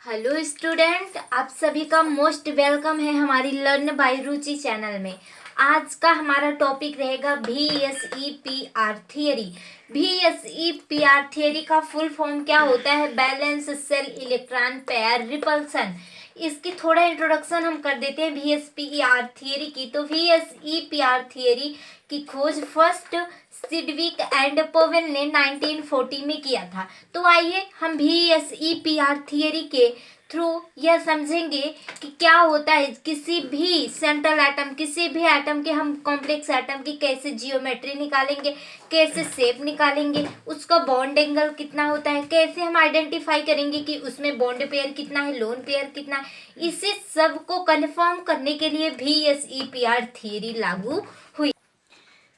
Hello student, आप सभी का मोस्ट वेलकम है हमारी लर्न बाय रुचि चैनल में। आज का हमारा टॉपिक रहेगा VSEPR थियरी। VSEPR थियरी का फुल फॉर्म क्या होता है? Balance cell electron pair repulsion. इसकी थोड़ा इंट्रोडक्शन हम कर देते हैं VSEPR थियरी की। तो VSEPR थियरी की खोज फर्स्ट सिडविक एंड पवेल ने 1940 में किया था। तो आइए हम VSEPR थियरी के थ्रू यह समझेंगे कि क्या होता है किसी भी सेंट्रल एटम, किसी भी एटम के हम कॉम्प्लेक्स एटम की कैसे जियोमेट्री निकालेंगे, कैसे शेप निकालेंगे, उसका बॉन्ड एंगल कितना होता है, कैसे हम आइडेंटिफाई करेंगे कि उसमें बॉन्ड पेयर कितना है, लोन पेयर कितना है। इसे सब को कन्फर्म करने के लिए VSEPR थियरी लागू हुई।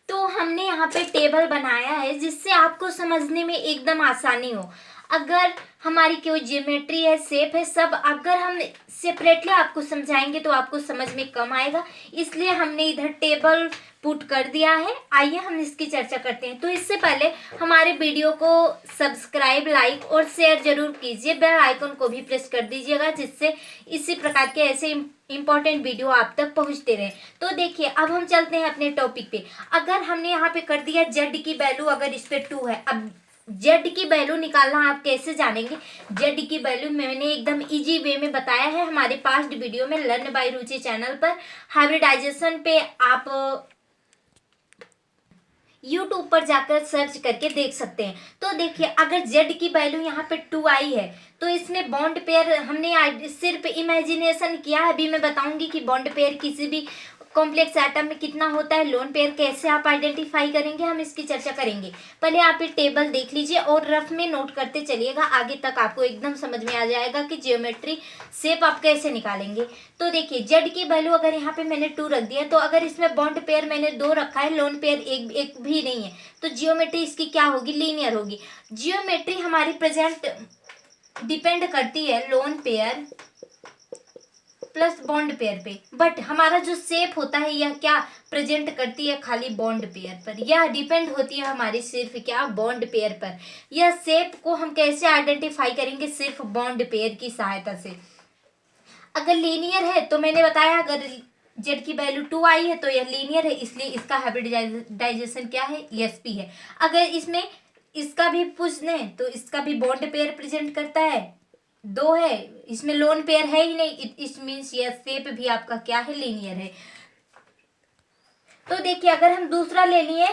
तो हमने यहाँ पे टेबल बनाया है जिससे आपको समझने में एकदम आसानी हो। अगर हमारी कोई ज्योमेट्री है, शेप है, सब अगर हम सेपरेटली आपको समझाएंगे तो आपको समझ में कम आएगा, इसलिए हमने इधर टेबल पुट कर दिया है। आइए हम इसकी चर्चा करते हैं। तो इससे पहले हमारे वीडियो को सब्सक्राइब, लाइक और शेयर जरूर कीजिए। बेल आइकन को भी प्रेस कर दीजिएगा जिससे इसी प्रकार के ऐसे इंपॉर्टेंट वीडियो आप तक पहुंचते रहे। तो देखिए, अब हम चलते हैं अपने टॉपिक पे। अगर हमने यहाँ पे कर दिया जेड की वैल्यू, अगर इस पे 2 है, अब जेड की वैल्यू निकालना आप कैसे जानेंगे? जेड की वैल्यू मैंने एकदम इजी वे में बताया है हमारे पास्ट वीडियो में लर्न बाय रुचि चैनल पर। हाइब्रिडाइजेशन पे आप यूट्यूब पर जाकर सर्च करके देख सकते हैं। तो देखिए, अगर जेड की वैल्यू यहाँ पे 2 आई है तो इसमें बॉन्ड पेयर हमने सिर्फ इमेजिनेशन किया है। अभी मैं बताऊंगी कि बॉन्ड पेयर किसी भी कॉम्प्लेक्स एटम में कितना होता है, लोन पेयर कैसे आप आइडेंटिफाई करेंगे, हम इसकी चर्चा करेंगे। पहले आप ये टेबल देख लीजिए और रफ में नोट करते चलिएगा, आगे तक आपको एकदम समझ में आ जाएगा कि ज्योमेट्री शेप आप कैसे निकालेंगे। तो देखिए, जेड की वैल्यू अगर यहाँ पे मैंने 2 रख दिया, तो अगर इसमें बॉन्ड पेयर मैंने 2 रखा है, लोन पेयर एक भी नहीं है, तो जियोमेट्री इसकी क्या होगी? लीनियर होगी। जियोमेट्री हमारी प्रेजेंट डिपेंड करती है lone pair plus bond pair पे, बट हमारा जो शेप होता है यह क्या प्रेजेंट करती है? खाली बॉन्ड पेयर पर। यह डिपेंड होती है हमारी सिर्फ क्या? बॉन्ड पेयर पर। यह शेप को हम कैसे आइडेंटिफाई करेंगे? सिर्फ बॉन्ड पेयर की सहायता से। अगर लीनियर है तो मैंने बताया, अगर जेड की वैल्यू 2 आई है तो यह लीनियर है, इसलिए इसका हाइब्रिडाइजेशन क्या है? ESP है। अगर इसमें इसका भी पूछ लें तो इसका भी बॉन्ड पेयर प्रेजेंट करता है, 2 है, इसमें लोन पेयर है ही नहीं, इट मीन्स यह शेप भी आपका क्या है? लीनियर है। तो देखिए, अगर हम दूसरा ले लिए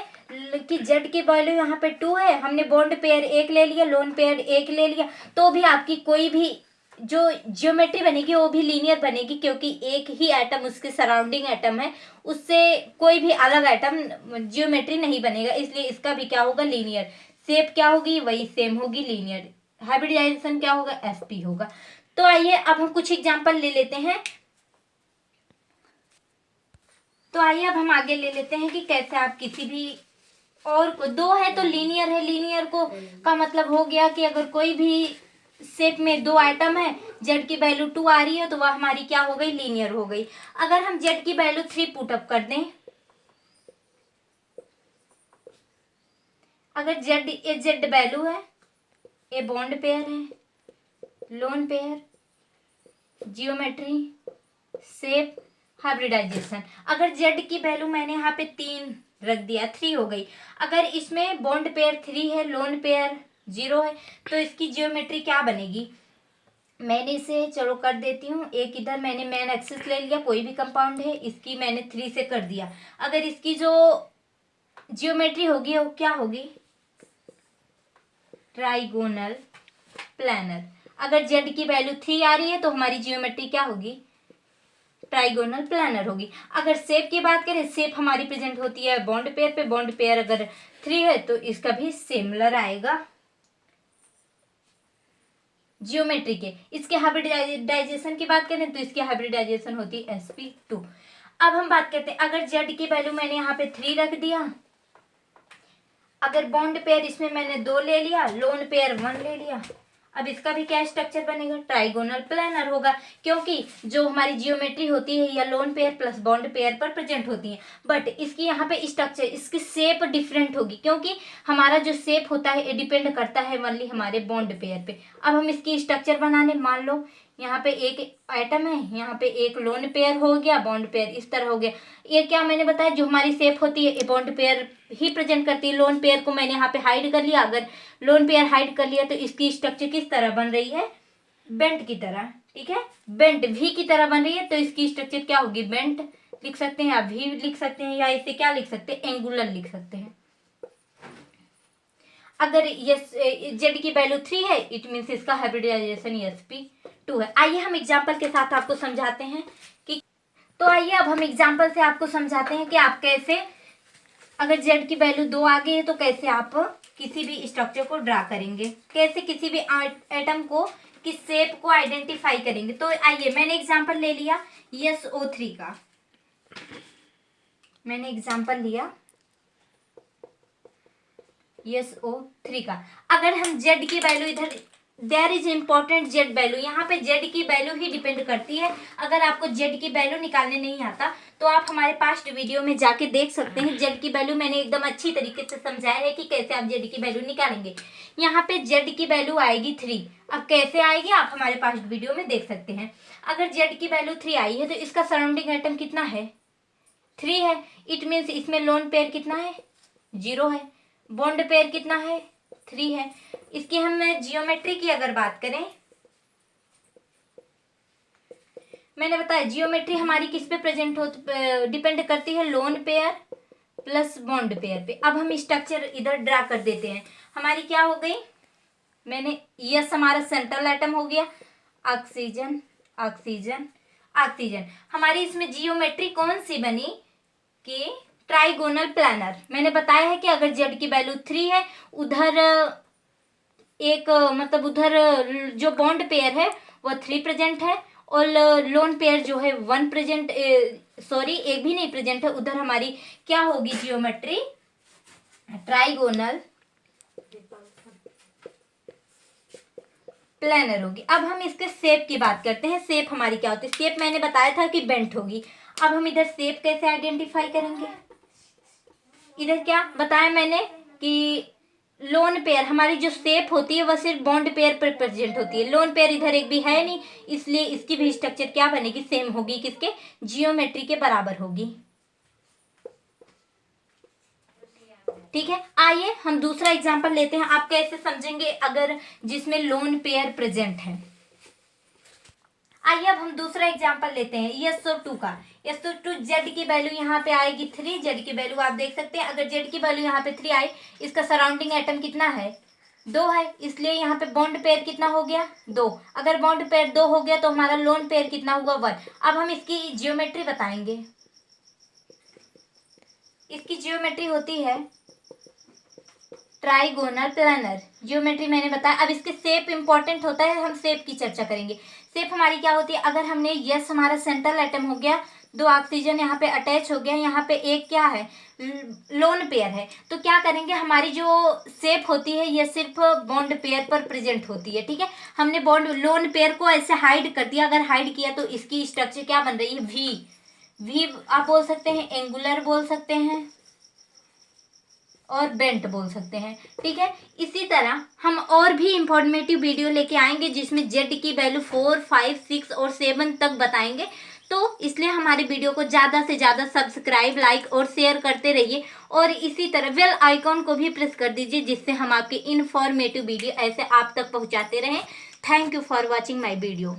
कि जेड की वैल्यू यहाँ पे 2 है, हमने बॉन्ड पेयर 1 ले लिया, लोन पेयर 1 ले लिया, तो भी आपकी कोई भी जो ज्योमेट्री बनेगी वो भी लीनियर बनेगी, क्योंकि एक ही एटम उसके सराउंडिंग एटम है, उससे कोई भी अलग एटम ज्योमेट्री नहीं बनेगा, इसलिए इसका भी क्या होगा? लीनियर। शेप क्या होगी? वही सेम होगी, लीनियर। हाइब्रिडाइजेशन क्या होगा? SP होगा। तो आइए अब हम कुछ एग्जांपल ले लेते हैं। तो आइए अब हम आगे ले लेते हैं कि कैसे आप किसी भी और को 2 है तो लीनियर है। लीनियर को का मतलब हो गया कि अगर कोई भी शेप में 2 आइटम है, जेड की वैल्यू 2 आ रही है, तो वह हमारी क्या हो गई? लीनियर हो गई। अगर हम जेड की वैल्यू 3 पुटअप कर दें, अगर जेड वैल्यू है, ए बॉन्ड पेयर है, lone pair, geometry, shape, hybridisation. अगर जेड की वैल्यू मैंने यहाँ पे 3 रख दिया, 3 हो गई। अगर इसमें बॉन्ड पेयर 3 है, लोन पेयर 0 है, तो इसकी जियोमेट्री क्या बनेगी? मैंने इसे चलो कर देती हूँ। एक इधर मैंने मेन एक्सिस ले लिया, कोई भी कंपाउंड है, इसकी मैंने 3 से कर दिया। अगर इसकी जो जियोमेट्री होगी वो क्या होगी? Trigonal planner. अगर जेड की वैल्यू 3 आ रही है तो हमारी जियोमेट्री क्या होगी? ट्राइगोनल प्लानर होगी। अगर शेप की बात करें, शेप हमारी प्रेजेंट होती है बॉन्ड पेयर पे, बॉन्ड पेयर अगर 3 है तो इसका भी सिमिलर आएगा जियोमेट्री के। इसके हाइब्रिडाइजेशन की बात करें तो इसकी हाइब्रिडाइजेशन होती है SP2। अब हम बात करते हैं, अगर जेड की वैल्यू मैंने यहाँ पे 3 रख दिया, अगर बॉन्ड पेयर इसमें मैंने 2 ले लिया, लोन पेयर 1 ले लिया, अब इसका भी क्या स्ट्रक्चर बनेगा? ट्राइगोनल प्लानर होगा, क्योंकि जो हमारी जियोमेट्री होती है या lone pair plus bond pair पर प्रेजेंट होती है, बट इसकी यहाँ पे स्ट्रक्चर, इसकी शेप डिफरेंट होगी, क्योंकि हमारा जो शेप होता है ये डिपेंड करता है ओनली हमारे बॉन्ड पेयर पे। अब हम इसकी स्ट्रक्चर बनाने, मान लो यहाँ पे एक एटम है, यहाँ पे एक लोन पेयर हो गया, बॉन्ड पेयर इस तरह हो गया। ये क्या मैंने बताया, जो हमारी शेप होती है ये बॉन्ड पेयर ही प्रेजेंट करती है। लोन पेयर को मैंने यहाँ पे हाइड कर लिया। अगर लोन पेयर हाइड कर लिया तो इसकी स्ट्रक्चर किस तरह बन रही है, बेंट की तरह, ठीक है, बेंट वी की तरह बन रही है। तो इसकी स्ट्रक्चर क्या होगी, बेंट लिख सकते हैं या वी लिख सकते हैं, या इसे क्या लिख सकते हैं, एंगुलर लिख सकते हैं। अगर यस जेड की वैल्यू 3 है इट मीन्स इसका हाइब्रिडाइजेशन sp2 है। आइए हम एग्जांपल के साथ आपको समझाते हैं कि, तो आइए अब हम एग्जांपल से आपको समझाते हैं कि आप कैसे, अगर जेड की वैल्यू 2 आ गई है तो कैसे आप किसी भी स्ट्रक्चर को ड्रा करेंगे, कैसे किसी भी एटम को की शेप को आइडेंटिफाई करेंगे। तो आइए मैंने एग्जांपल ले लिया SO3 का, मैंने एग्जांपल लिया SO3 का। अगर हम Z की वैल्यू इधर, there is important Z value, यहाँ पे Z की वैल्यू ही डिपेंड करती है। अगर आपको Z की वैल्यू निकालने नहीं आता तो आप हमारे पास्ट वीडियो में जाके देख सकते हैं। Z की वैल्यू मैंने एकदम अच्छी तरीके से समझाया है कि कैसे आप Z की वैल्यू निकालेंगे। यहाँ पे Z की वैल्यू आएगी 3। अब कैसे आएगी आप हमारे पास्ट वीडियो में देख सकते हैं। अगर Z की वैल्यू 3 आई है तो इसका सराउंडिंग एटम कितना है, 3 है। इट मीन्स इसमें लोन पेयर कितना है, 0 है। बॉन्ड पेयर कितना है, 3 है। इसकी हम जियोमेट्री की अगर बात करें, मैंने बताया जियोमेट्री हमारी किस पे प्रेजेंट हो, डिपेंड करती है lone pair plus bond pair पे। अब हम स्ट्रक्चर इधर ड्रा कर देते हैं। हमारी क्या हो गई, मैंने यस हमारा सेंट्रल एटम हो गया, ऑक्सीजन ऑक्सीजन ऑक्सीजन। हमारी इसमें जियोमेट्री कौन सी बनी कि ट्राइगोनल प्लानर। मैंने बताया है कि अगर जेड की वैल्यू 3 है, उधर एक मतलब उधर जो बॉन्ड पेयर है वह 3 प्रेजेंट है और लोन पेयर जो है 1 प्रेजेंट, सॉरी एक भी नहीं प्रेजेंट है। उधर हमारी क्या होगी जियोमेट्री, ट्राइगोनल प्लानर होगी। अब हम इसके शेप की बात करते हैं। शेप हमारी क्या होती है, शेप मैंने बताया था कि बेंट होगी। अब हम इधर शेप कैसे आइडेंटिफाई करेंगे, इधर क्या बताया मैंने कि लोन पेयर, हमारी जो शेप होती है वह सिर्फ बॉन्ड पेयर पर प्रेजेंट होती है। लोन पेयर इधर एक भी है नहीं, इसलिए इसकी भी स्ट्रक्चर क्या बनेगी, सेम होगी, किसके, जियोमेट्री के बराबर होगी। ठीक है, आइए हम दूसरा एग्जांपल लेते हैं। आप कैसे समझेंगे अगर जिसमें लोन पेयर प्रेजेंट है। आइए अब हम दूसरा एग्जांपल लेते हैं SO2 का। SO2 जेड की वैल्यू यहाँ पे आएगी 3। जेड की वैल्यू आप देख सकते हैं। अगर जेड की वैल्यू यहाँ पे 3 आई, इसका सराउंडिंग एटम कितना है, 2 है। इसलिए यहाँ पे बॉन्ड पेयर कितना हो गया, 2। अगर बॉन्ड पेयर 2 हो गया तो हमारा लोन पेयर कितना हुआ, 1। अब हम इसकी जियोमेट्री बताएंगे। इसकी जियोमेट्री होती है ट्राइगोनल प्लानर, जियोमेट्री मैंने बताया। अब इसके शेप इंपॉर्टेंट होता है, हम शेप की चर्चा करेंगे। शेप हमारी क्या होती है, अगर हमने यस हमारा सेंट्रल एटम हो गया, 2 ऑक्सीजन यहाँ पे अटैच हो गया, यहाँ पे एक क्या है, लोन पेयर है, तो क्या करेंगे, हमारी जो शेप होती है ये सिर्फ बॉन्ड पेयर पर प्रेजेंट होती है। ठीक है, हमने बॉन्ड लोन पेयर को ऐसे हाइड कर दिया। अगर हाइड किया तो इसकी स्ट्रक्चर क्या बन रही है, वी आप बोल सकते हैं, एंगुलर बोल सकते हैं और बेंट बोल सकते हैं। ठीक है, इसी तरह हम और भी इंफॉर्मेटिव वीडियो लेके आएंगे जिसमें जेड की वैल्यू 4, 5, 6 और 7 तक बताएंगे। तो इसलिए हमारे वीडियो को ज़्यादा से ज़्यादा सब्सक्राइब, लाइक और शेयर करते रहिए और इसी तरह बेल आइकॉन को भी प्रेस कर दीजिए जिससे हम आपके इन्फॉर्मेटिव वीडियो ऐसे आप तक पहुंचाते रहें। Thank you for watching my video.